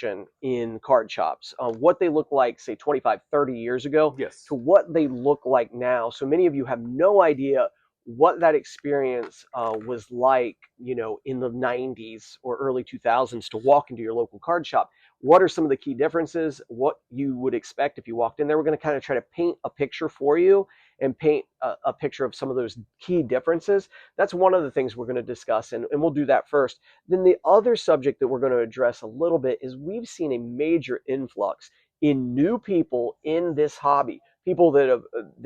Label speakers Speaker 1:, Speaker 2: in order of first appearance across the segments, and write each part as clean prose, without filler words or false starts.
Speaker 1: evolution in card shops, what they look like, say, 25, 30 years ago
Speaker 2: Yes.
Speaker 1: to what they look like now. So many of you have no idea what that experience was like, in the 90s or early 2000s to walk into your local card shop. What are some of the key differences? What you would expect if you walked in there? We're going to kind of try to paint a picture for you and paint a picture of some of those key differences. That's one of the things we're going to discuss, and we'll do that first. Then the other subject that we're going to address a little bit is we've seen a major influx in new people in this hobby, people that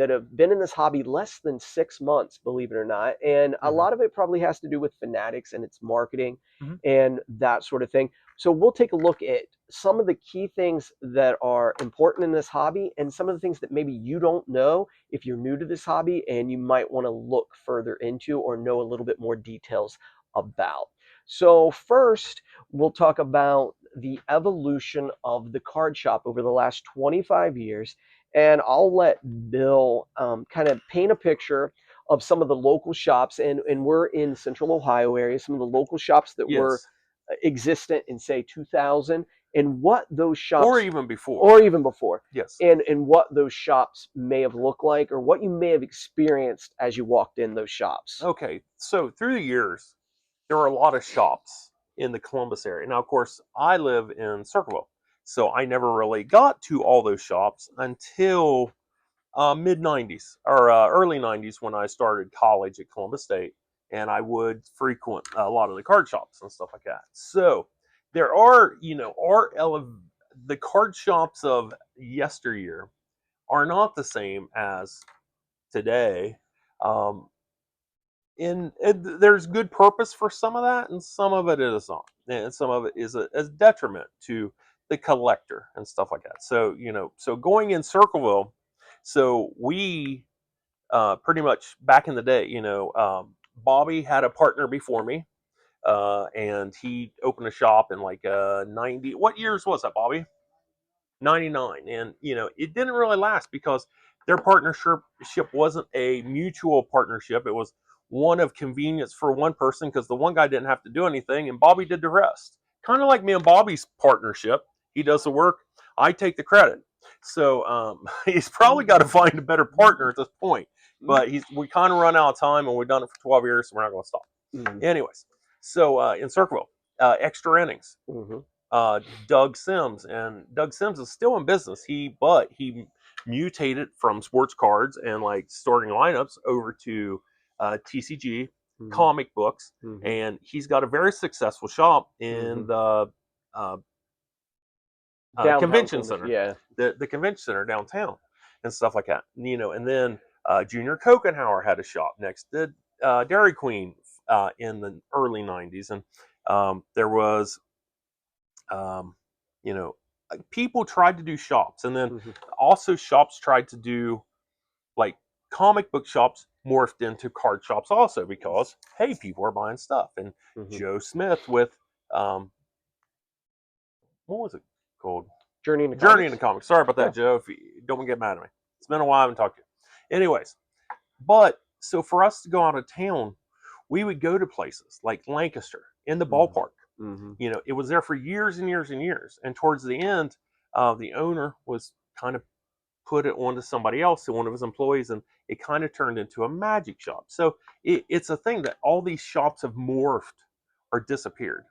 Speaker 1: have been in this hobby less than 6 months, believe it or not, and a
Speaker 2: Mm-hmm.
Speaker 1: lot of it probably has to do with Fanatics and its marketing
Speaker 2: Mm-hmm.
Speaker 1: and that sort of thing. So we'll take a look at some of the key things that are important in this hobby and some of the things that maybe you don't know if you're new to this hobby and you might want to look further into or know a little bit more details about. So first, we'll talk about the evolution of the card shop over the last 25 years. And I'll let Bill kind of paint a picture of some of the local shops. And we're in Central Ohio area, some of the local shops that were
Speaker 2: Yes.
Speaker 1: existent in, say, 2000, and what those
Speaker 2: Or
Speaker 1: shops,
Speaker 2: even before.
Speaker 1: or even before,
Speaker 2: Yes.
Speaker 1: and what those shops may have looked like, or what you may have experienced as you walked in those shops.
Speaker 2: Okay. So through the years, there were a lot of shops in the Columbus area. Now, of course, I live in Circleville, so I never really got to all those shops until mid 90s or early 90s when I started college at Columbus State, and I would frequent a lot of the card shops and stuff like that. So there are, the card shops of yesteryear are not the same as today. Um, there's good purpose for some of that, and some of it is not, and some of it is a detriment to the collector and stuff like that. So so going in Circleville, so we pretty much back in the day, Bobby had a partner before me, and he opened a shop in like 90. What years was that, Bobby? 99. And it didn't really last because their partnership wasn't a mutual partnership. It was one of convenience for one person because the one guy didn't have to do anything and Bobby did the rest. Kind of like me and Bobby's partnership. He does the work, I take the credit. So he's probably got to find a better partner at this point. But we kind of run out of time, and we've done it for 12 years, so we're not going to stop.
Speaker 1: Mm-hmm.
Speaker 2: Anyways, so in Circleville, extra innings.
Speaker 1: Mm-hmm.
Speaker 2: Doug Sims, and Doug Sims is still in business. But he mutated from sports cards and like starting lineups over to TCG,
Speaker 1: Mm-hmm.
Speaker 2: comic books,
Speaker 1: Mm-hmm.
Speaker 2: and he's got a very successful shop in
Speaker 1: Mm-hmm.
Speaker 2: the convention
Speaker 1: Columbus,
Speaker 2: center,
Speaker 1: yeah.
Speaker 2: the convention center downtown, and stuff like that. And then Junior Kokenhauer had a shop next to Dairy Queen in the early '90s, and there was um, people tried to do shops, and then
Speaker 1: Mm-hmm.
Speaker 2: also shops tried to do like comic book shops morphed into card shops also because hey, people are buying stuff. And
Speaker 1: Mm-hmm.
Speaker 2: Joe Smith with what was it called?
Speaker 1: Journey into
Speaker 2: Journey
Speaker 1: Comics.
Speaker 2: into Comics. Sorry about that,
Speaker 1: Yeah.
Speaker 2: Joe. If you don't get mad at me, it's been a while I haven't talked to you. Anyways, but so for us to go out of town, we would go to places like Lancaster in the
Speaker 1: Mm-hmm.
Speaker 2: ballpark.
Speaker 1: Mm-hmm.
Speaker 2: It was there for years and years and years. And towards the end, the owner was kind of put it onto somebody else, one of his employees, and it kind of turned into a magic shop. So it's a thing that all these shops have morphed or disappeared.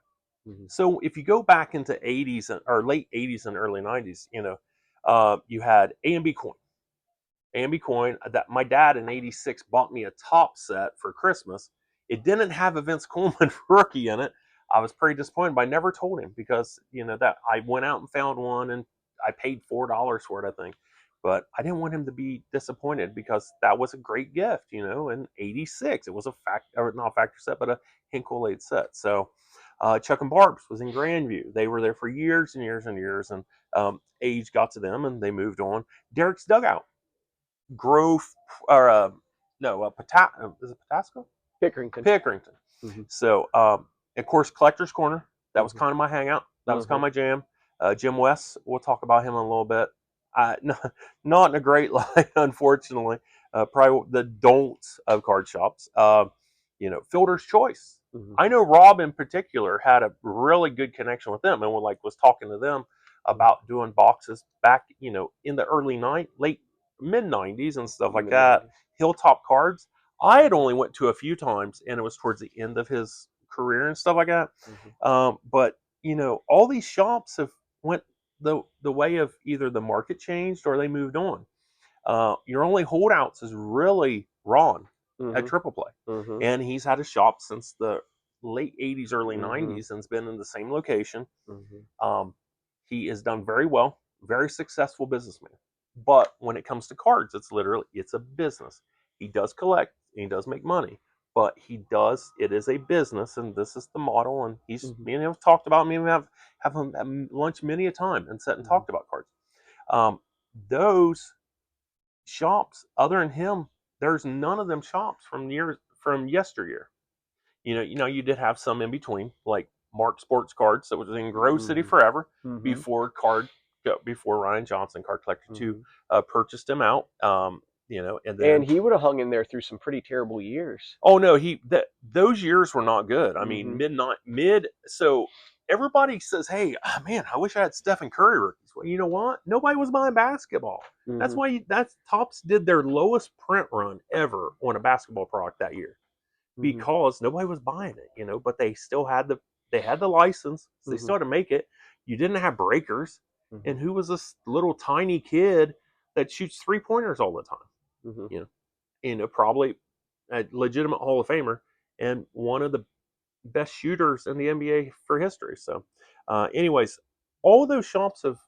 Speaker 1: Mm-hmm.
Speaker 2: So if you go back into '80s or late '80s and early '90s, you had A&B Coin. A&B Coin that my dad in '86 bought me a top set for Christmas. It didn't have a Vince Coleman rookie in it. I was pretty disappointed, but I never told him because that I went out and found one and I paid $4 for it, I think. But I didn't want him to be disappointed because that was a great gift, in '86. It was not a factory set, but a Hinkle 8 set. So Chuck and Barb's was in Grandview. They were there for years and years and years, and age got to them and they moved on. Derek's Dugout, Grove, or no, is it Patasco?
Speaker 1: Pickerington.
Speaker 2: Pickerington.
Speaker 1: Mm-hmm.
Speaker 2: So, of course, Collector's Corner. That was
Speaker 1: Mm-hmm.
Speaker 2: kind of my hangout. That was kind of my jam. Jim West, we'll talk about him in a little bit. Not in a great light, unfortunately. Probably the don'ts of card shops. Fielder's Choice.
Speaker 1: Mhm.
Speaker 2: I know Rob in particular had a really good connection with them, and was talking to them
Speaker 1: Mhm.
Speaker 2: about doing boxes back, in the late mid '90s and stuff like
Speaker 1: Mid
Speaker 2: that.
Speaker 1: 90s.
Speaker 2: Hilltop Cards. I had only went to a few times, and it was towards the end of his career and stuff like that.
Speaker 1: Mhm.
Speaker 2: But all these shops have went the way of either the market changed or they moved on. Your only holdouts is really Ron at
Speaker 1: Mhm.
Speaker 2: Triple Play,
Speaker 1: Mhm.
Speaker 2: and he's had a shop since the late '80s, early
Speaker 1: Mhm.
Speaker 2: '90s, and's been in the same location.
Speaker 1: Mhm.
Speaker 2: Um, he has done very well, very successful businessman. But when it comes to cards, it's a business. He does collect, and he does make money, but it is a business, and this is the model. And
Speaker 1: Mhm.
Speaker 2: me and him have talked about me and have him at lunch many a time and sat and
Speaker 1: Mhm.
Speaker 2: talked about cards. Um, those shops other than him, there's none of them shops from yesteryear. You did have some in between, like Mark Sports Cards that was in Grove City
Speaker 1: Mhm.
Speaker 2: forever
Speaker 1: Mhm.
Speaker 2: before Ryan Johnson, Card Collector Two,
Speaker 1: Mhm.
Speaker 2: purchased him out. And
Speaker 1: And
Speaker 2: then
Speaker 1: he would have hung in there through some pretty terrible years.
Speaker 2: oh no, those years were not good. I mean,
Speaker 1: Mhm.
Speaker 2: mid. So everybody says, "Hey, man, I wish I had Stephen Curry rookies." Well, you know what? Nobody was buying basketball. That's
Speaker 1: Mhm.
Speaker 2: why that's Topps did their lowest print run ever on a basketball product that year
Speaker 1: Mhm.
Speaker 2: because nobody was buying it. But they had the license, so they
Speaker 1: Mhm.
Speaker 2: still had to make it. You didn't have breakers, and
Speaker 1: Mhm.
Speaker 2: who was this little tiny kid that shoots 3 pointers all the time?
Speaker 1: Mhm.
Speaker 2: You know, probably a legitimate Hall of Famer and one of the best shooters in the NBA for history. So, anyways, all those shops have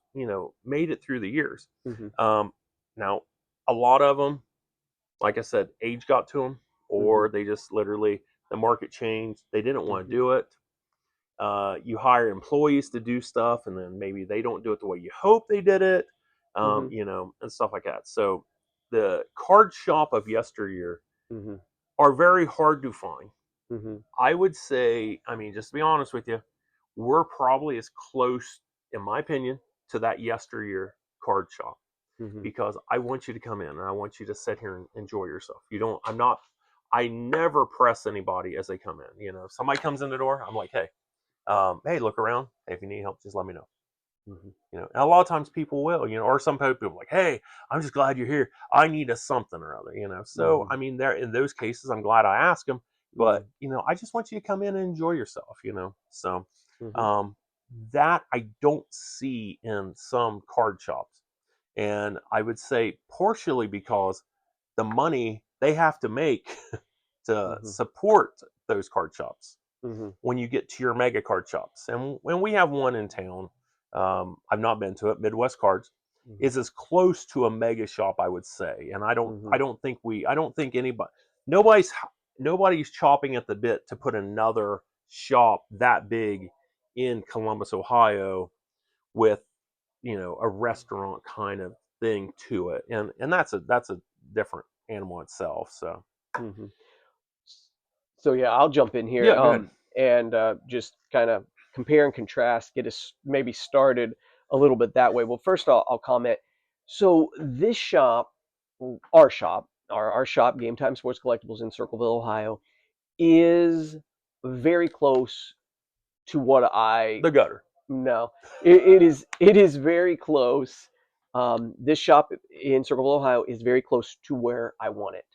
Speaker 2: made it through the years.
Speaker 1: Mhm.
Speaker 2: Um, Now, a lot of them, like I said, age got to them,
Speaker 1: Mhm.
Speaker 2: or they just literally the market changed. They didn't want to
Speaker 1: Mhm.
Speaker 2: do it. You hire employees to do stuff, and then maybe they don't do it the way you hope they did it,
Speaker 1: Mhm.
Speaker 2: and stuff like that. So, the card shop of yesteryear
Speaker 1: Mhm.
Speaker 2: are very hard to find.
Speaker 1: Mhm.
Speaker 2: I would say, I mean, just to be honest with you, we're probably as close, in my opinion, to that yesteryear card shop
Speaker 1: Mhm.
Speaker 2: because I want you to come in and I want you to sit here and enjoy yourself. I never press anybody as they come in. If somebody comes in the door, I'm like, hey, look around. Hey, if you need help, just let me know.
Speaker 1: Mhm.
Speaker 2: And a lot of times people will, or some people are like, hey, I'm just glad you're here. I need a something or other. So, I
Speaker 1: Mhm.
Speaker 2: mean, there in those cases, I'm glad I asked them, but,
Speaker 1: Mhm.
Speaker 2: I just want you to come in and enjoy yourself. So,
Speaker 1: Mhm.
Speaker 2: um, that I don't see in some card shops. And I would say partially because the money they have to make to
Speaker 1: Mhm.
Speaker 2: support those card shops
Speaker 1: Mhm.
Speaker 2: when you get to your mega card shops. And when we have one in town, I've not been to it. Midwest Cards
Speaker 1: Mhm.
Speaker 2: is as close to a mega shop, I would say. And I don't, I
Speaker 1: Mhm.
Speaker 2: don't think I don't think nobody's, nobody's chopping at the bit to put another shop that big in Columbus, Ohio, with a restaurant kind of thing to it. And that's a different animal itself. So
Speaker 1: Mhm. So yeah, I'll jump in here
Speaker 2: yeah, good.
Speaker 1: and just kind of compare and contrast, get us maybe started a little bit that way. Well, first I'll comment. So this shop, our shop, Game Time Sports Collectibles in Circleville, Ohio, is very close to what I
Speaker 2: The gutter.
Speaker 1: know. It is very close. This shop in Circleville, Ohio, is very close to where I want it.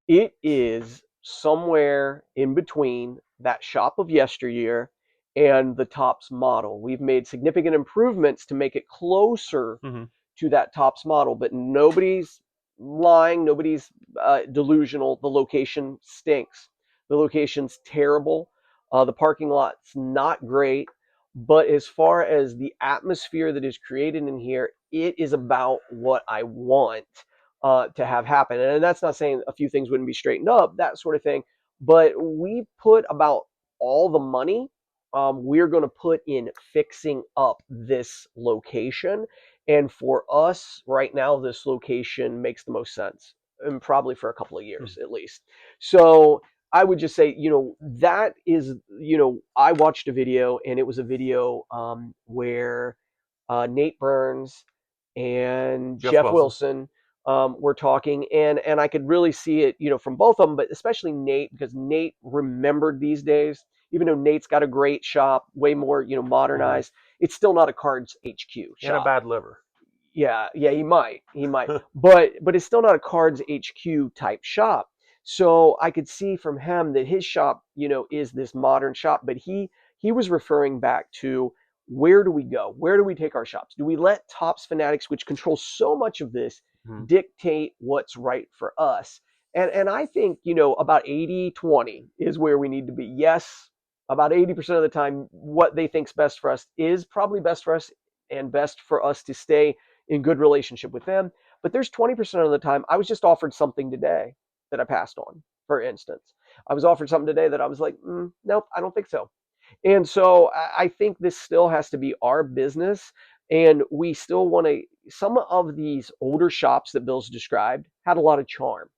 Speaker 1: It is somewhere in between that shop of yesteryear and the Topps model. We've made significant improvements to make it closer
Speaker 2: Mm-hmm.
Speaker 1: to that Topps model, but nobody's lying, nobody's delusional. The location stinks. The location's terrible. The parking lot's not great. But as far as the atmosphere that is created in here, it is about what I want to have happen. And that's not saying a few things wouldn't be straightened up, that sort of thing. But we put about all the money we're going to put in fixing up this location. And for us right now, this location makes the most sense, and probably for a couple of years at least. So I would just say, that is, I watched a video, and it was a video where Nate Burns and
Speaker 2: Jeff
Speaker 1: Jeff
Speaker 2: Wilson.
Speaker 1: Wilson were talking, and I could really see it, from both of them, but especially Nate, because Nate remembered these days. Even though Nate's got a great shop, way more,
Speaker 2: Hmm.
Speaker 1: modernized, it's still not a Cards HQ
Speaker 2: And a
Speaker 1: shop.
Speaker 2: bad liver.
Speaker 1: Yeah, yeah, he might, but it's still not a Cards HQ type shop. So I could see from him that his shop, is this modern shop, but he was referring back to, where do we go? Where do we take our shops? Do we let Tops Fanatics, which controls so much of this,
Speaker 2: Hmm.
Speaker 1: dictate what's right for us? And I think, about 80-20 is where we need to be. Yes, about 80% of the time, what they think's best for us is probably best for us, and best for us to stay in good relationship with them. But there's 20% of the time, I was just offered something today that I passed on. For instance, I was offered something today that I was like, nope, I don't think so. And so I think this still has to be our business. And we still want to, some of these older shops that Bill's described had a lot of charm,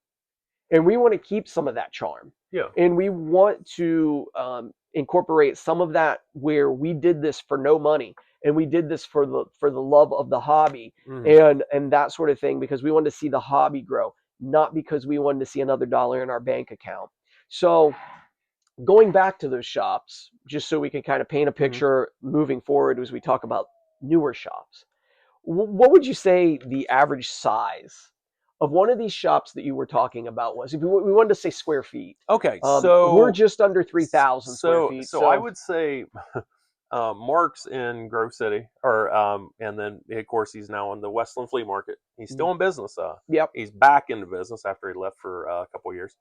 Speaker 1: and we want to keep some of that charm,
Speaker 2: Yeah.
Speaker 1: and we want to incorporate some of that, where we did this for no money, and we did this for the love of the hobby,
Speaker 2: Hmm.
Speaker 1: and that sort of thing, because we wanted to see the hobby grow, not because we wanted to see another dollar in our bank account. So going back to those shops, just so we can kind of paint a
Speaker 2: Hmm.
Speaker 1: picture moving forward as we talk about newer shops, what would you say the average size of one of these shops that you were talking about was? If we wanted to say square feet,
Speaker 2: Okay,
Speaker 1: we're
Speaker 2: so
Speaker 1: just under 3,000 square
Speaker 2: so
Speaker 1: feet.
Speaker 2: so I
Speaker 1: So,
Speaker 2: would say Mark's in Grove City, or and then of course he's now in the Westland Flea Market. He's
Speaker 1: mm,
Speaker 2: still in business.
Speaker 1: yep.
Speaker 2: He's back into business after he left for a couple of years.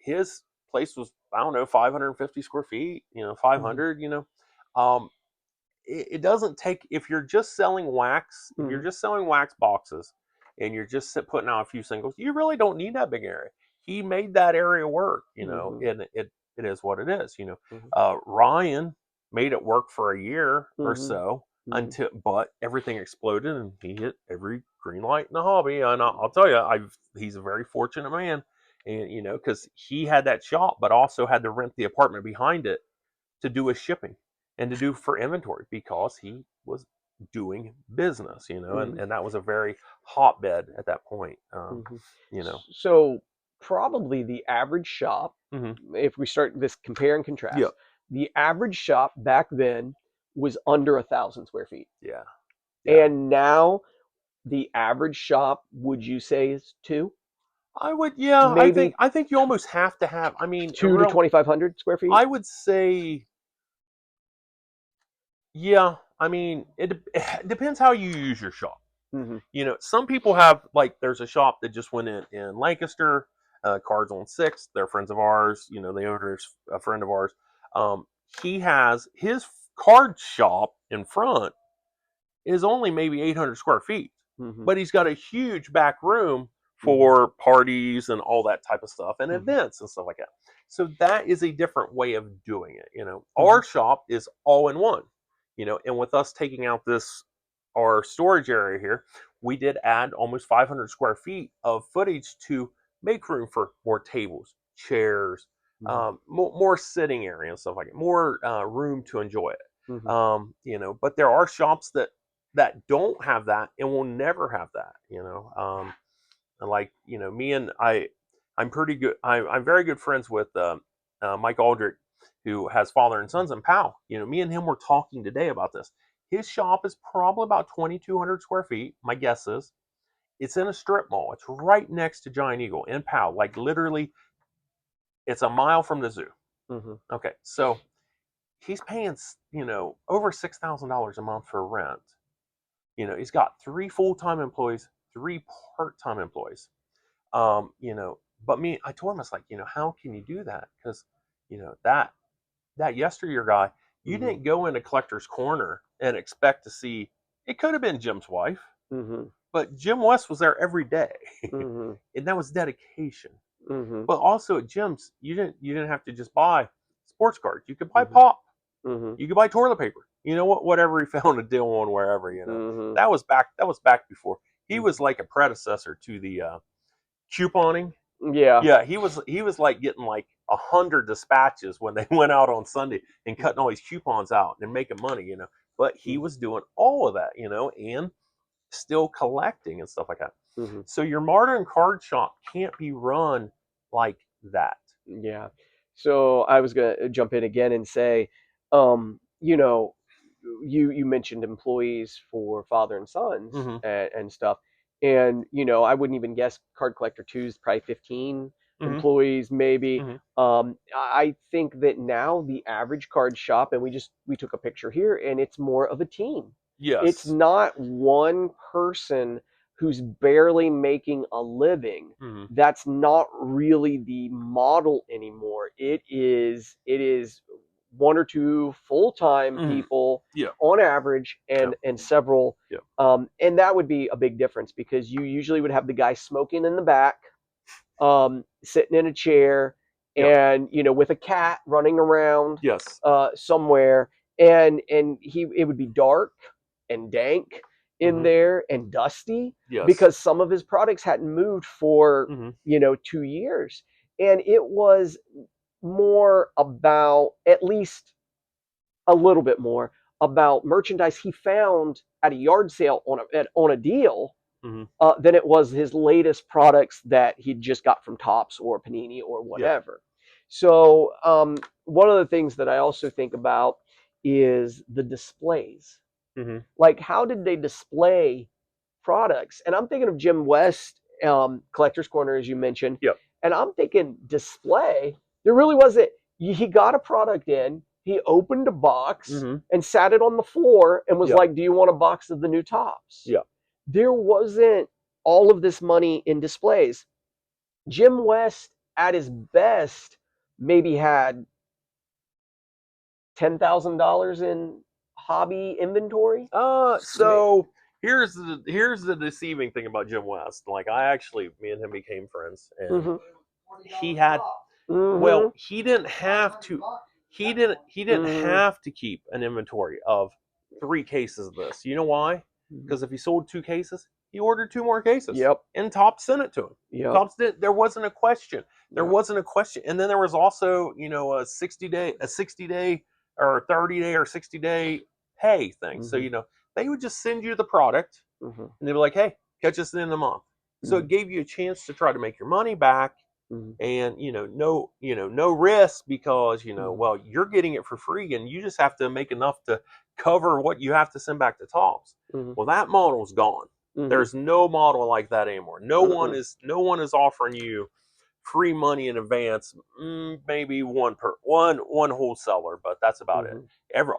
Speaker 2: His place was, I don't know, 550 square feet.
Speaker 1: Hmm.
Speaker 2: 500. Um, it doesn't take, if you're just selling wax, if you're
Speaker 1: Hmm.
Speaker 2: just selling wax boxes, and you're just putting out a few singles, you really don't need that big area. He made that area work,
Speaker 1: Hmm.
Speaker 2: and it is what it is.
Speaker 1: Hmm.
Speaker 2: Ryan made it work for a year or
Speaker 1: Hmm.
Speaker 2: so,
Speaker 1: hmm
Speaker 2: until, but everything exploded and he hit every green light in the hobby. And I'll tell you, he's a very fortunate man, and because he had that shop, but also had to rent the apartment behind it to do his shipping and to do for inventory, because he was doing business, and,
Speaker 1: hmm
Speaker 2: and that was a very hotbed at that point.
Speaker 1: hmm
Speaker 2: You know.
Speaker 1: So probably the average shop,
Speaker 2: Hmm.
Speaker 1: if we start this compare and
Speaker 2: Yeah.
Speaker 1: contrast, the average shop back then was under 1,000 square feet,
Speaker 2: Yeah. Yeah.
Speaker 1: and now the average shop, would you say, is two,
Speaker 2: I would. Yeah. I think.
Speaker 1: maybe
Speaker 2: I think you almost have to have. I mean, a
Speaker 1: two to
Speaker 2: real.
Speaker 1: 2,500 square feet?
Speaker 2: I would say. Yeah. I mean, it depends how you use your shop.
Speaker 1: Hmm.
Speaker 2: Some people have, like, there's a shop that just went in Lancaster, Cards on Sixth. They're friends of ours. The owner's a friend of ours. Um, he has his card shop in front is only maybe 800 square feet,
Speaker 1: Hmm.
Speaker 2: but he's got a huge back room
Speaker 1: Hmm.
Speaker 2: for parties and all that type of stuff, and
Speaker 1: Hmm.
Speaker 2: events and stuff like that. So that is a different way of doing it.
Speaker 1: Hmm.
Speaker 2: Our shop is all in one. And with us taking out this, our storage area here, we did add almost 500 square feet of footage to make room for more tables, chairs,
Speaker 1: Hmm.
Speaker 2: more sitting area and stuff like it, more room to enjoy it.
Speaker 1: Hmm.
Speaker 2: But there are shops that don't have that and will never have that. And like, me and I'm pretty good. I'm very good friends with Mike Aldrich, who has Father and Sons in Powell. Me and him were talking today about this. His shop is probably about 2,200 square feet. My guess is it's in a strip mall. It's right next to Giant Eagle in Powell. Like, literally, it's a mile from the zoo.
Speaker 1: Hmm.
Speaker 2: Okay, so he's paying over $6,000 a month for rent. He's got three full-time employees, three part-time employees. But I told him, I was like, how can you do that? Because, that yesteryear guy, you
Speaker 1: Hmm.
Speaker 2: didn't go into Collector's Corner and expect to see, it could have been Jim's wife,
Speaker 1: Hmm.
Speaker 2: but Jim West was there every day.
Speaker 1: Hmm.
Speaker 2: And that was dedication.
Speaker 1: Hmm.
Speaker 2: But also at Jim's, you didn't have to just buy sports cards. You could buy
Speaker 1: Hmm.
Speaker 2: pop.
Speaker 1: Hmm.
Speaker 2: You could buy toilet paper. Whatever he found a deal on wherever.
Speaker 1: Hmm.
Speaker 2: That was back before. He
Speaker 1: Hmm.
Speaker 2: was like a predecessor to the couponing.
Speaker 1: Yeah.
Speaker 2: Yeah, he was like getting like 100 dispatches when they went out on Sunday and cutting all these coupons out and making money. But he
Speaker 1: Hmm.
Speaker 2: was doing all of that, and still collecting and stuff like that.
Speaker 1: Hmm.
Speaker 2: So your modern card shop can't be run like that.
Speaker 1: Yeah. So I was gonna jump in again and say, you know, you mentioned employees for father and sons
Speaker 2: Mm-hmm.
Speaker 1: and stuff, and I wouldn't even guess card collector two is probably 15
Speaker 2: Mm-hmm.
Speaker 1: employees maybe.
Speaker 2: Mm-hmm.
Speaker 1: I think that now the average card shop, and we took a picture here, and it's more of a team. It's
Speaker 2: Yes.
Speaker 1: not one person who's barely making a living.
Speaker 2: Mm-hmm.
Speaker 1: That's not really the model anymore. It is one or two full-time
Speaker 2: Mm-hmm.
Speaker 1: people
Speaker 2: Yeah.
Speaker 1: on average,
Speaker 2: Yeah.
Speaker 1: and several,
Speaker 2: Yeah.
Speaker 1: and that would be a big difference because you usually would have the guy smoking in the back, sitting in a chair,
Speaker 2: Yeah.
Speaker 1: and with a cat running around
Speaker 2: Yes.
Speaker 1: somewhere, and it would be dark and dank in
Speaker 2: Mm-hmm.
Speaker 1: there and dusty
Speaker 2: Yes.
Speaker 1: because some of his products hadn't moved for
Speaker 2: Mm-hmm.
Speaker 1: 2 years, and it was more about, at least a little bit more about merchandise he found at a yard sale on a deal,
Speaker 2: Mm-hmm.
Speaker 1: than it was his latest products that he'd just got from Tops or Panini or
Speaker 2: Yeah.
Speaker 1: whatever. So one of the things that I also think about is the displays.
Speaker 2: Mm-hmm.
Speaker 1: Like, how did they display products? And I'm thinking of Jim West, Collector's Corner, as you mentioned,
Speaker 2: Yeah.
Speaker 1: and I'm thinking display. There really wasn't. He got a product in, he opened a box
Speaker 2: Mm-hmm.
Speaker 1: and sat it on the floor and was
Speaker 2: Yeah.
Speaker 1: like, "Do you want a box of the new Tops?"
Speaker 2: Yeah.
Speaker 1: There wasn't all of this money in displays. Jim West, at his best, maybe had $10,000 in hobby inventory.
Speaker 2: So here's the deceiving thing about Jim West. Like me and him became friends, and
Speaker 1: Mm-hmm.
Speaker 2: he had
Speaker 1: Mm-hmm.
Speaker 2: well, he didn't have to. He didn't
Speaker 1: Mm-hmm.
Speaker 2: have to keep an inventory of 3 cases of this. You know why? Because if he sold 2 cases, he ordered 2 more cases,
Speaker 1: Yep.
Speaker 2: and Top sent it to him.
Speaker 1: Yep.
Speaker 2: Tops did. There wasn't a question. There
Speaker 1: Yep.
Speaker 2: wasn't a question. And then there was also, a 60 day, or 30 day, or 60 day pay thing. So
Speaker 1: Mm-hmm.
Speaker 2: they would just send you the product,
Speaker 1: Mm-hmm.
Speaker 2: and they'd be like, "Hey, catch us at the end of the month." So
Speaker 1: Mm-hmm.
Speaker 2: it gave you a chance to try to make your money back,
Speaker 1: Mm-hmm.
Speaker 2: and no risk, because
Speaker 1: Mm-hmm.
Speaker 2: well, you're getting it for free, and you just have to make enough to cover what you have to send back to Tops.
Speaker 1: Mm-hmm.
Speaker 2: Well, that model's gone.
Speaker 1: Mm-hmm.
Speaker 2: There's no model like that anymore. no one
Speaker 1: Mm-hmm.
Speaker 2: is no one is offering you free money in advance. Maybe one wholesaler, but that's about it.
Speaker 1: Mm-hmm.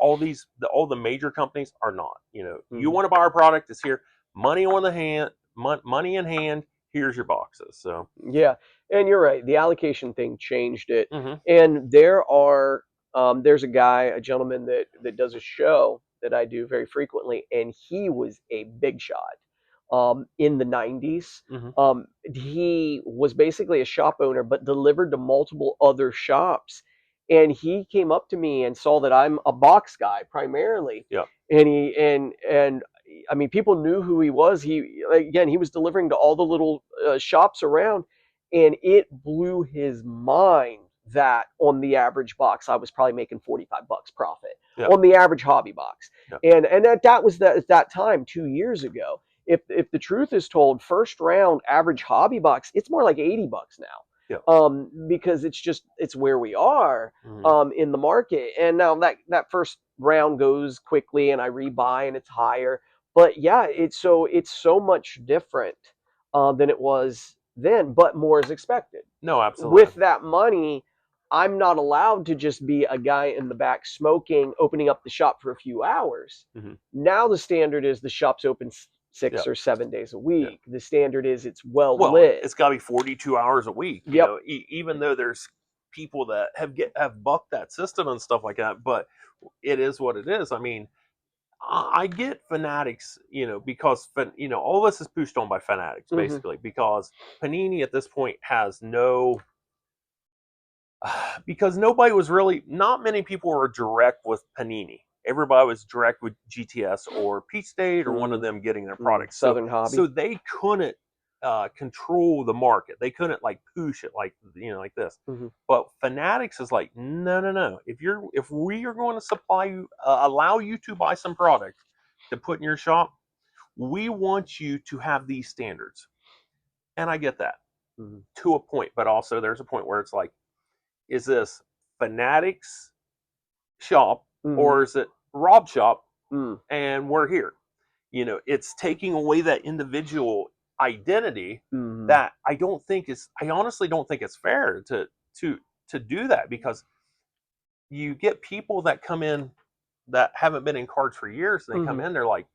Speaker 2: All the major companies are not. You
Speaker 1: Mm-hmm.
Speaker 2: want to buy our product, it's here. Money on the hand, money in hand. Here's your boxes. So
Speaker 1: Yeah, and you're right. The allocation thing changed it,
Speaker 2: mm-hmm.
Speaker 1: and there's a gentleman that does a show that I do very frequently, and he was a big shot in the 90s.
Speaker 2: Mm-hmm.
Speaker 1: He was basically a shop owner, but delivered to multiple other shops. And he came up to me and saw that I'm a box guy primarily,
Speaker 2: Yeah.
Speaker 1: and I mean, people knew who he was. He was delivering to all the little shops around, and it blew his mind that on the average box I was probably making $45 profit
Speaker 2: Yeah.
Speaker 1: on the average hobby box,
Speaker 2: Yeah.
Speaker 1: and that was at that time 2 years ago. If the truth is told, first round average hobby box, it's more like $80 now.
Speaker 2: Yeah.
Speaker 1: Because it's where we are
Speaker 2: Mm-hmm.
Speaker 1: in the market. And now that first round goes quickly, and I rebuy, and it's higher. But yeah, it's so much different than it was then, but more is expected.
Speaker 2: No, absolutely.
Speaker 1: With that money, I'm not allowed to just be a guy in the back smoking, opening up the shop for a few hours.
Speaker 2: Mm-hmm.
Speaker 1: Now the standard is the shop's open
Speaker 2: Yeah.
Speaker 1: 6 or 7 days a
Speaker 2: Yeah.
Speaker 1: week. The standard is it's well
Speaker 2: Well,
Speaker 1: lit.
Speaker 2: it's got to be 42 hours a week.
Speaker 1: Yep.
Speaker 2: Even though there's people that have bucked that system and stuff like that, but it is what it is. I mean, I get Fanatics, because all this is pushed on by Fanatics
Speaker 1: Hmm.
Speaker 2: basically, because Panini at this point has no, because not many people were direct with Panini. Everybody was direct with GTS or Peach State or one of
Speaker 1: Mm,
Speaker 2: them getting their products. So
Speaker 1: Southern Hobby.
Speaker 2: so they couldn't control the market. They couldn't like push it like this.
Speaker 1: Hmm.
Speaker 2: But Fanatics is like, no, no, no. If we are going to supply you, allow you to buy some product to put in your shop, we want you to have these standards. And I get that
Speaker 1: Mm-hmm.
Speaker 2: to a point, but also there's a point where it's like, is this Fanatics shop
Speaker 1: Mm-hmm.
Speaker 2: or is it Rob shop?
Speaker 1: Mm-hmm.
Speaker 2: And we're here. It's taking away that individual identity
Speaker 1: Mm-hmm.
Speaker 2: that I honestly don't think it's fair to to do that, because you get people that come in that haven't been in cards for years, and they come
Speaker 1: Mm-hmm.
Speaker 2: in, they're like,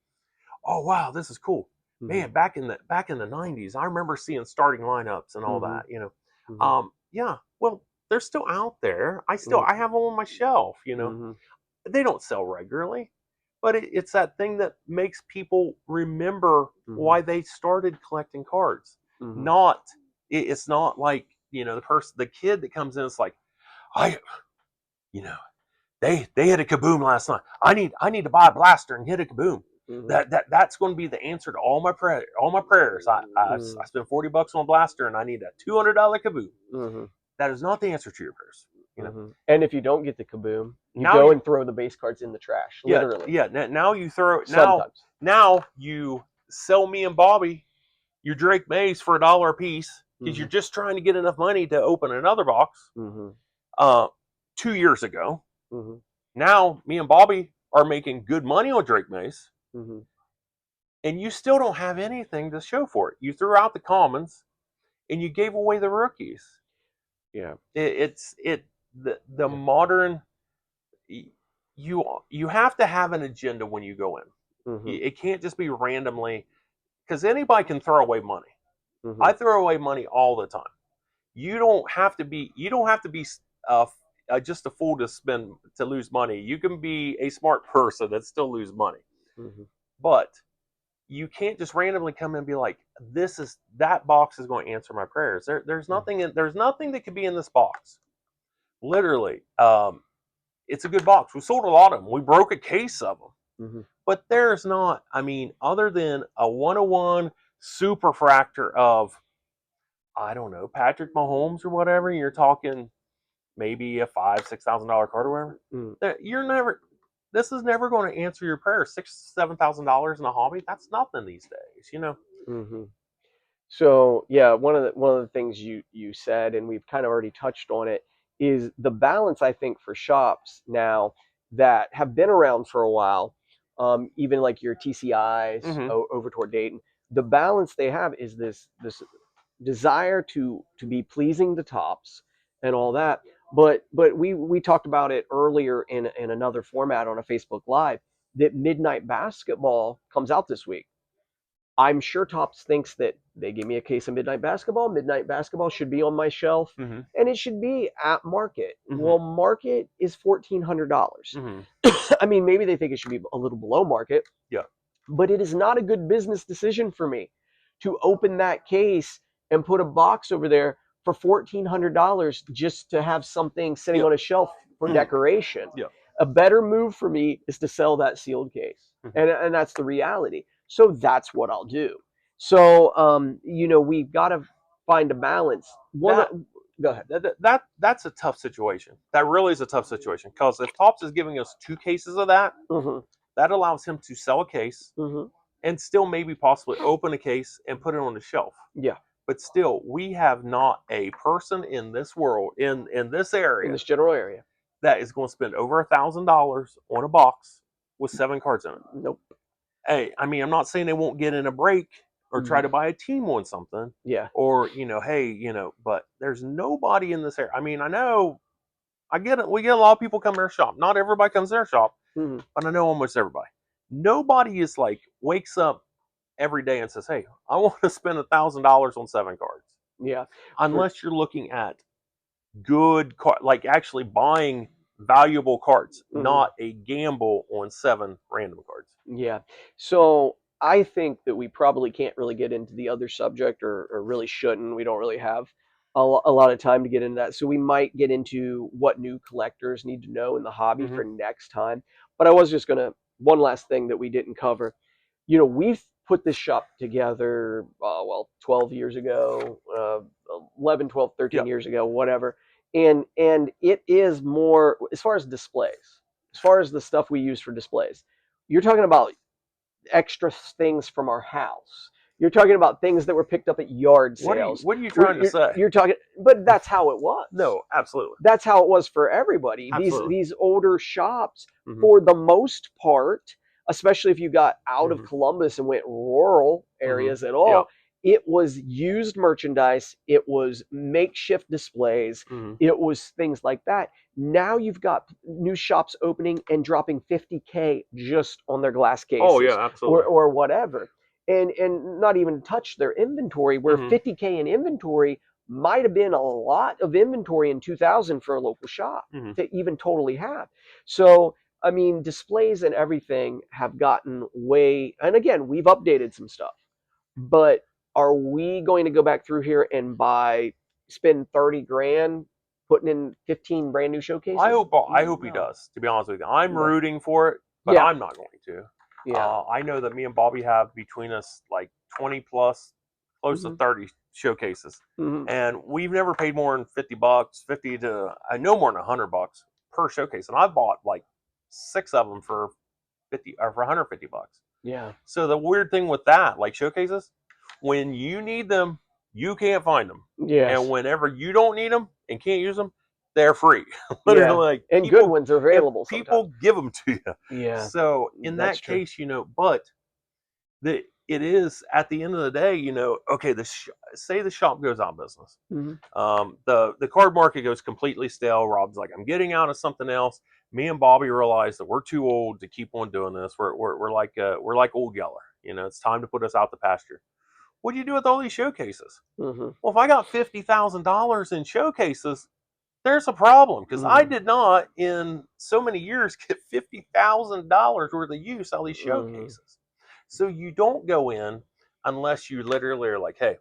Speaker 2: "Oh wow, this is cool,
Speaker 1: Mm-hmm.
Speaker 2: man! Back in the '90s, I remember seeing starting lineups and all
Speaker 1: Mm-hmm.
Speaker 2: that."
Speaker 1: Mm-hmm.
Speaker 2: Yeah, well, they're still out there.
Speaker 1: Mm-hmm.
Speaker 2: I have them on my shelf.
Speaker 1: Mm-hmm.
Speaker 2: They don't sell regularly, but it's that thing that makes people remember
Speaker 1: Mm-hmm.
Speaker 2: why they started collecting cards.
Speaker 1: Mm-hmm.
Speaker 2: Not it's not like the kid that comes in. It's like, I you know they hit a kaboom last night. I need to buy a blaster and hit a kaboom.
Speaker 1: Mm-hmm.
Speaker 2: That's going to be the answer to all my prayers. I
Speaker 1: Mm-hmm.
Speaker 2: spent $40 on a blaster and I need a $200 kaboom.
Speaker 1: Mm-hmm.
Speaker 2: That is not the answer to your prayers.
Speaker 1: Mm-hmm. And if you don't get the kaboom, you
Speaker 2: Now
Speaker 1: go
Speaker 2: you
Speaker 1: and throw the base cards in the trash,
Speaker 2: Yeah,
Speaker 1: literally.
Speaker 2: yeah. Now you throw
Speaker 1: Sometimes.
Speaker 2: now you sell me and Bobby your Drake Mays for $1 a piece because
Speaker 1: Mm-hmm.
Speaker 2: you're just trying to get enough money to open another box.
Speaker 1: Mm-hmm.
Speaker 2: Uh, 2 years ago,
Speaker 1: Mm-hmm.
Speaker 2: now me and Bobby are making good money on Drake Mays,
Speaker 1: Mm-hmm.
Speaker 2: and you still don't have anything to show for it. You threw out the commons and you gave away the rookies.
Speaker 1: Yeah.
Speaker 2: The modern, you have to have an agenda when you go in.
Speaker 1: Mm-hmm.
Speaker 2: It can't just be randomly, because anybody can throw away money.
Speaker 1: Mm-hmm.
Speaker 2: I throw away money all the time. You don't have to be uh, just a fool to lose money. You can be a smart person that still lose money,
Speaker 1: Mm-hmm.
Speaker 2: but you can't just randomly come in and be like, that box is going to answer my prayers. There's nothing that could be in this box. Literally, it's a good box. We sold a lot of them. We broke a case of them.
Speaker 1: Mm-hmm.
Speaker 2: But there's not, I mean, other than a 101 superfractor of, I don't know, Patrick Mahomes or whatever, you're talking maybe a $5,000-$6,000 card or whatever.
Speaker 1: Mm-hmm.
Speaker 2: This is never going to answer your prayer. $6,000-$7,000 in a hobby, that's nothing these days.
Speaker 1: Mm-hmm. So yeah, one of the things you said, and we've kind of already touched on it, is the balance. I think for shops now that have been around for a while, even like your TCIs
Speaker 2: Mm-hmm.
Speaker 1: over toward Dayton, the balance they have is this desire to be pleasing to tops and all that. But we talked about it earlier in another format on a Facebook Live that Midnight Basketball comes out this week. I'm sure Tops thinks that they give me a case of Midnight Basketball. Midnight Basketball should be on my shelf,
Speaker 2: Mm-hmm.
Speaker 1: and it should be at market.
Speaker 2: Mm-hmm.
Speaker 1: Well, market is $1,400.
Speaker 2: Mm-hmm.
Speaker 1: I mean, maybe they think it should be a little below market,
Speaker 2: Yeah.
Speaker 1: but it is not a good business decision for me to open that case and put a box over there for $1,400 just to have something sitting
Speaker 2: Yeah.
Speaker 1: on a shelf for
Speaker 2: Mm-hmm.
Speaker 1: decoration.
Speaker 2: Yeah.
Speaker 1: A better move for me is to sell that sealed case,
Speaker 2: Mm-hmm.
Speaker 1: and that's the reality. So that's what I'll do. So we've got to find a balance.
Speaker 2: That
Speaker 1: Go ahead.
Speaker 2: that's a tough situation. That really is a tough situation, because if Tops is giving us 2 cases of that,
Speaker 1: Mm-hmm.
Speaker 2: that allows him to sell a case
Speaker 1: Mm-hmm.
Speaker 2: and still maybe possibly open a case and put it on the shelf.
Speaker 1: Yeah.
Speaker 2: But still, we have not a person in this world, in this
Speaker 1: In
Speaker 2: area,
Speaker 1: this general area.
Speaker 2: that is going to spend over $1,000 on a box with 7 cards in it.
Speaker 1: Nope.
Speaker 2: Hey, I mean, I'm not saying they won't get in a break or try to
Speaker 1: Mm-hmm.
Speaker 2: buy a team on something,
Speaker 1: Yeah.
Speaker 2: or hey, but there's nobody in this area. I mean, I know, I get it. We get a lot of people come to our shop. Not everybody comes to our shop,
Speaker 1: Mm-hmm.
Speaker 2: but I know almost everybody. Nobody is like, wakes up every day and says, "Hey, I want to spend $1,000 on 7 cards."
Speaker 1: Yeah. For
Speaker 2: Unless you're looking at good card, like actually buying valuable cards,
Speaker 1: mm-hmm.
Speaker 2: not a gamble on 7 random cards.
Speaker 1: Yeah. So I think that we probably can't really get into the other subject, or really shouldn't. We don't really have a lot of time to get into that. So we might get into what new collectors need to know in the hobby
Speaker 2: Mm-hmm.
Speaker 1: for next time. But I was just going to, one last thing that we didn't cover. We've put this shop together, 12 years ago, 11, 12, 13
Speaker 2: Yeah.
Speaker 1: years ago, whatever. And it is more, as far as displays, as far as the stuff we use for displays, you're talking about extra things from our house. You're talking about things that were picked up at yard sales.
Speaker 2: What are you trying to say?
Speaker 1: You're talking, but that's how it was.
Speaker 2: No, absolutely.
Speaker 1: That's how it was for everybody.
Speaker 2: Absolutely.
Speaker 1: These older shops,
Speaker 2: Mm-hmm.
Speaker 1: for the most part, especially if you got out of
Speaker 2: Mm-hmm.
Speaker 1: Columbus and went rural areas
Speaker 2: Mm-hmm.
Speaker 1: at
Speaker 2: Yeah.
Speaker 1: all, it was used merchandise, it was makeshift displays,
Speaker 2: Mm-hmm.
Speaker 1: it was things like that. Now you've got new shops opening and dropping 50K just on their glass
Speaker 2: Oh yeah,
Speaker 1: cases
Speaker 2: absolutely.
Speaker 1: or whatever. And not even touch their inventory, where
Speaker 2: Mm-hmm.
Speaker 1: 50K in inventory might have been a lot of inventory in 2000 for a local shop
Speaker 2: Mm-hmm.
Speaker 1: to even totally have. So, I mean, displays and everything have gotten way, and again, we've updated some stuff, but are we going to go back through here and spend 30 grand putting in 15 brand new showcases?
Speaker 2: I hope he
Speaker 1: No.
Speaker 2: does. To be honest with you, I'm
Speaker 1: But
Speaker 2: rooting for it, but
Speaker 1: yeah,
Speaker 2: I'm not going to.
Speaker 1: yeah.
Speaker 2: I know that me and Bobby have between us like 20 plus, close to
Speaker 1: Hmm.
Speaker 2: 30 showcases,
Speaker 1: Hmm.
Speaker 2: and we've never paid more than $50, 50 to I know more than $100 per showcase, and I've bought like 6 of them for 50 or for $150.
Speaker 1: Yeah.
Speaker 2: So the weird thing with that, like showcases, when you need them, you can't find them, and
Speaker 1: Yes.
Speaker 2: whenever you don't need them and can't use them, they're free.
Speaker 1: Yeah.
Speaker 2: Literally, like
Speaker 1: And good ones are available sometimes.
Speaker 2: people give them to you.
Speaker 1: Yeah,
Speaker 2: So in
Speaker 1: that's
Speaker 2: that
Speaker 1: true.
Speaker 2: case, but it is at the end of the day, okay, say the shop goes out of business.
Speaker 1: Hmm.
Speaker 2: The card market goes completely stale. Rob's like, I'm getting out of something else. Me and Bobby realize that we're too old to keep on doing this. We're like old Yeller. It's time to put us out the pasture. What do you do with all these showcases?
Speaker 1: Hmm.
Speaker 2: Well, if I got $50,000 in showcases, there's a problem because I
Speaker 1: Hmm.
Speaker 2: did not in so many years get $50,000 worth of use out of these
Speaker 1: Hmm.
Speaker 2: showcases. So you don't go in unless you literally are like, hey,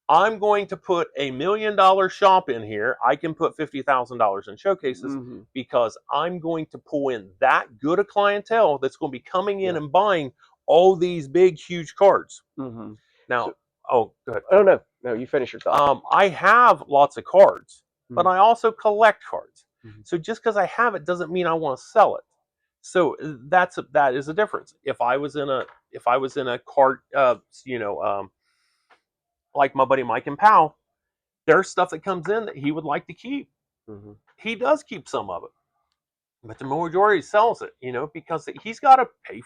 Speaker 2: I'm going to put $1 million shop in here. I can put $50,000 in showcases
Speaker 1: Hmm.
Speaker 2: because I'm going to pull in that good a clientele that's going to be coming in
Speaker 1: Yeah.
Speaker 2: and buying all these big, huge cards.
Speaker 1: Hmm.
Speaker 2: Now,
Speaker 1: So,
Speaker 2: oh, go ahead.
Speaker 1: I don't know. No, you finish your thought.
Speaker 2: I have lots of cards, but
Speaker 1: Hmm.
Speaker 2: I also collect cards.
Speaker 1: Hmm.
Speaker 2: So just because I have it doesn't mean I want to sell it. So that is a difference. If I was in a card, like my buddy Mike and Powell, there's stuff that comes in that he would like to keep.
Speaker 1: Hmm.
Speaker 2: He does keep some of it, but the majority sells it. Because he's got to pay.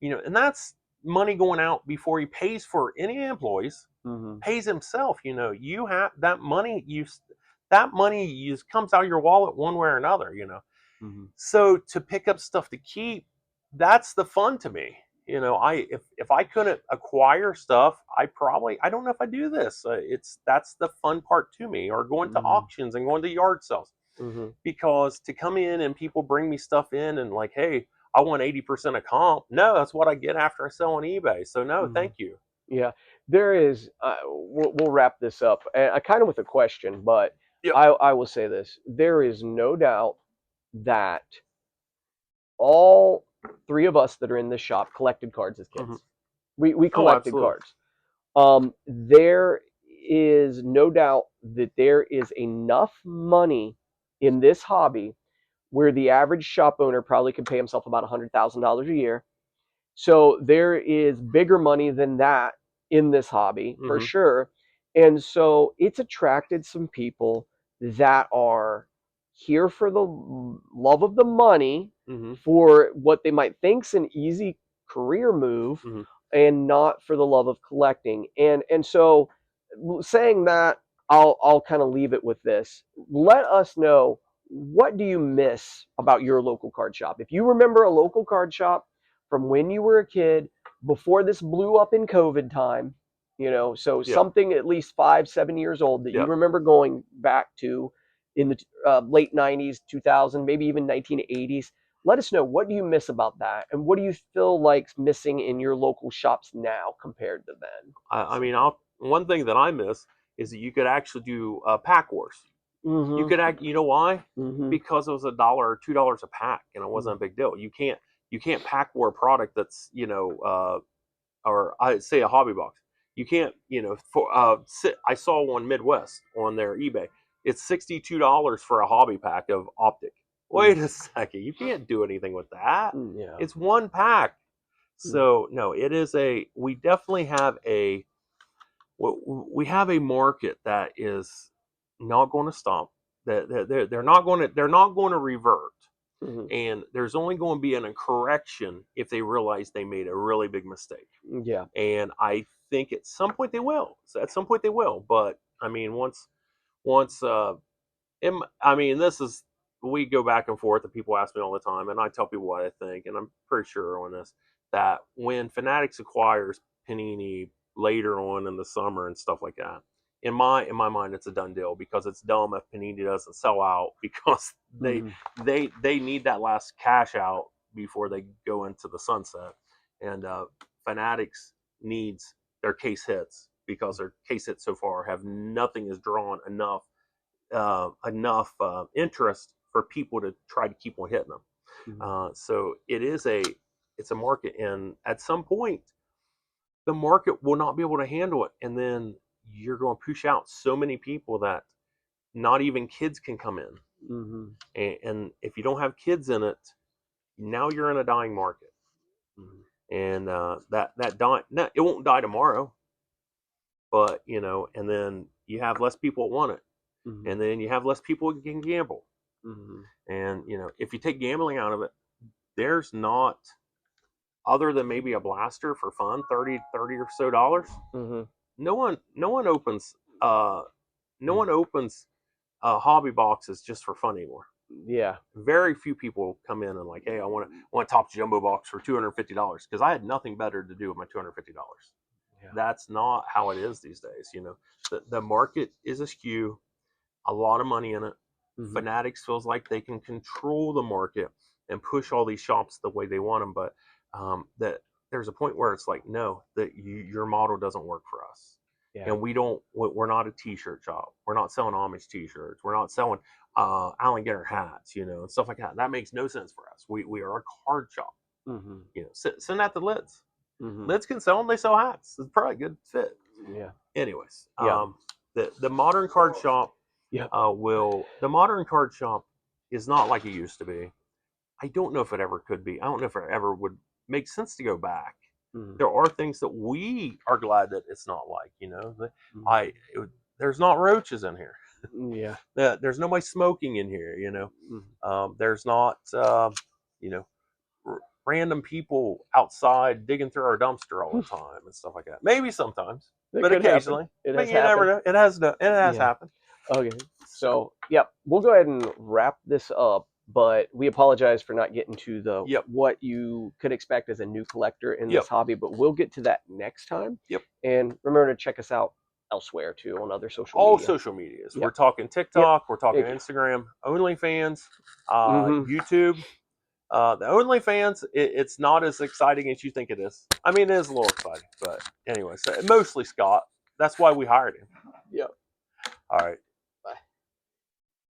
Speaker 2: And that's money going out before he pays for any employees,
Speaker 1: Hmm.
Speaker 2: pays himself. You have that money. That money comes out of your wallet one way or another.
Speaker 1: Hmm.
Speaker 2: So to pick up stuff to keep, that's the fun to me. If I couldn't acquire stuff, I don't know if I do this. That's the fun part to me, or going to
Speaker 1: Hmm.
Speaker 2: auctions and going to yard sales,
Speaker 1: Hmm.
Speaker 2: because to come in and people bring me stuff in and like, hey, I want 80% of comp. No, that's what I get after I sell on eBay. So no,
Speaker 1: Hmm.
Speaker 2: thank you.
Speaker 1: Yeah, there is. We'll wrap this up. Kind of with a question, but
Speaker 2: Yep.
Speaker 1: I will say this: there is no doubt that all three of us that are in this shop collected cards as
Speaker 2: Mm-hmm.
Speaker 1: kids. We
Speaker 2: Oh,
Speaker 1: collected
Speaker 2: absolutely.
Speaker 1: cards. There is no doubt that there is enough money in this hobby where the average shop owner probably could pay himself about $100,000 a year. So there is bigger money than that in this hobby for
Speaker 2: Mm-hmm.
Speaker 1: sure. And so it's attracted some people that are here for the love of the money,
Speaker 2: Mm-hmm.
Speaker 1: for what they might think's an easy career move,
Speaker 2: Mm-hmm.
Speaker 1: and not for the love of collecting. And so saying that, I'll kind of leave it with this. Let us know, what do you miss about your local card shop? If you remember a local card shop from when you were a kid, before this blew up in COVID time, so
Speaker 2: Yep.
Speaker 1: something at least 5, 7 years old that you
Speaker 2: Yep.
Speaker 1: remember going back to in the late 90s, 2000, maybe even 1980s. Let us know, what do you miss about that, and what do you feel like's missing in your local shops now compared to then?
Speaker 2: I
Speaker 1: So,
Speaker 2: mean, one thing that I miss is that you could actually do pack wars. You
Speaker 1: mm-hmm,
Speaker 2: could act. You know why?
Speaker 1: mm-hmm,
Speaker 2: Because it was $1 or $2 a pack, and it wasn't a big deal. You can't pack war a product that's or I say a hobby box. You can't for I saw one Midwest on their eBay. It's $62 for a hobby pack of optic.
Speaker 1: mm-hmm,
Speaker 2: Wait a second, you can't do anything with that.
Speaker 1: yeah,
Speaker 2: It's one pack. So no, it is we definitely have we have a market that is not going to stop. That they're not going to revert,
Speaker 1: Mm-hmm.
Speaker 2: and there's only going to be a correction if they realize they made a really big mistake.
Speaker 1: Yeah.
Speaker 2: And I think at some point they will. So at some point they will. But I mean, once I mean, this is we go back and forth, and people ask me all the time, and I tell people what I think, and I'm pretty sure on this that when Fanatics acquires Panini later on in the summer and stuff like that, in my mind, it's a done deal because it's dumb if Panini doesn't sell out because they
Speaker 1: Mm-hmm.
Speaker 2: they need that last cash out before they go into the sunset, and Fanatics needs their case hits because their case hits so far have nothing has drawn enough interest for people to try to keep on hitting them.
Speaker 1: Mm-hmm.
Speaker 2: So it's a market, and at some point, the market will not be able to handle it, and then you're going to push out so many people that not even kids can come in.
Speaker 1: Mm-hmm.
Speaker 2: And if you don't have kids in it, now you're in a dying market,
Speaker 1: Mm-hmm.
Speaker 2: and it won't die tomorrow, but and then you have less people that want it,
Speaker 1: Mm-hmm.
Speaker 2: and then you have less people that can gamble.
Speaker 1: Mm-hmm.
Speaker 2: And if you take gambling out of it, there's not, other than maybe a blaster for fun, 30 or so dollars.
Speaker 1: Mm-hmm.
Speaker 2: No one opens no one opens hobby boxes just for fun anymore.
Speaker 1: Yeah.
Speaker 2: Very few people come in and like, hey, I want a top jumbo box for $250 because I had nothing better to do with my $250.
Speaker 1: Yeah.
Speaker 2: That's not how it is these days. The market is askew, a lot of money in it.
Speaker 1: Mm-hmm.
Speaker 2: Fanatics feels like they can control the market and push all these shops the way they want them, but that there's a point where it's like, no, that your model doesn't work for us,
Speaker 1: Yeah.
Speaker 2: and we're not a t-shirt shop. We're not selling Amish t-shirts. We're not selling Allen Getter hats, and stuff like that. That makes no sense for us. We are a card shop.
Speaker 1: Mm-hmm.
Speaker 2: Send that to Lids.
Speaker 1: Mm-hmm.
Speaker 2: Lids can sell them. They sell hats. It's probably a good fit.
Speaker 1: Yeah.
Speaker 2: Anyways,
Speaker 1: Yeah.
Speaker 2: the modern card shop
Speaker 1: Yeah.
Speaker 2: the modern card shop is not like it used to be. I don't know if it ever could be. I don't know if it ever would make sense to go back.
Speaker 1: Mm-hmm.
Speaker 2: There are things that we are glad that it's not like.
Speaker 1: Mm-hmm.
Speaker 2: There's not roaches in here.
Speaker 1: Yeah.
Speaker 2: There's nobody smoking in here.
Speaker 1: Mm-hmm.
Speaker 2: There's not you know random people outside digging through our dumpster all the time and stuff like that. Maybe sometimes,
Speaker 1: It
Speaker 2: but
Speaker 1: could happen.
Speaker 2: occasionally.
Speaker 1: It
Speaker 2: But
Speaker 1: has
Speaker 2: you never
Speaker 1: happened.
Speaker 2: know. It has
Speaker 1: Yeah.
Speaker 2: happened.
Speaker 1: Okay. So, yeah, we'll go ahead and wrap this up, but we apologize for not getting to the
Speaker 2: Yep.
Speaker 1: what you could expect as a new collector in
Speaker 2: Yep.
Speaker 1: this hobby, but we'll get to that next time.
Speaker 2: Yep.
Speaker 1: And remember to check us out elsewhere too on other social
Speaker 2: All
Speaker 1: media.
Speaker 2: social medias.
Speaker 1: Yep.
Speaker 2: We're talking
Speaker 1: Yep.
Speaker 2: TikTok, we're talking Instagram, OnlyFans,
Speaker 1: Mm-hmm.
Speaker 2: YouTube. The OnlyFans, it's not as exciting as you think it is. I mean, it is a little exciting, but anyway, so mostly Scott. That's why we hired him.
Speaker 1: Yep.
Speaker 2: All right.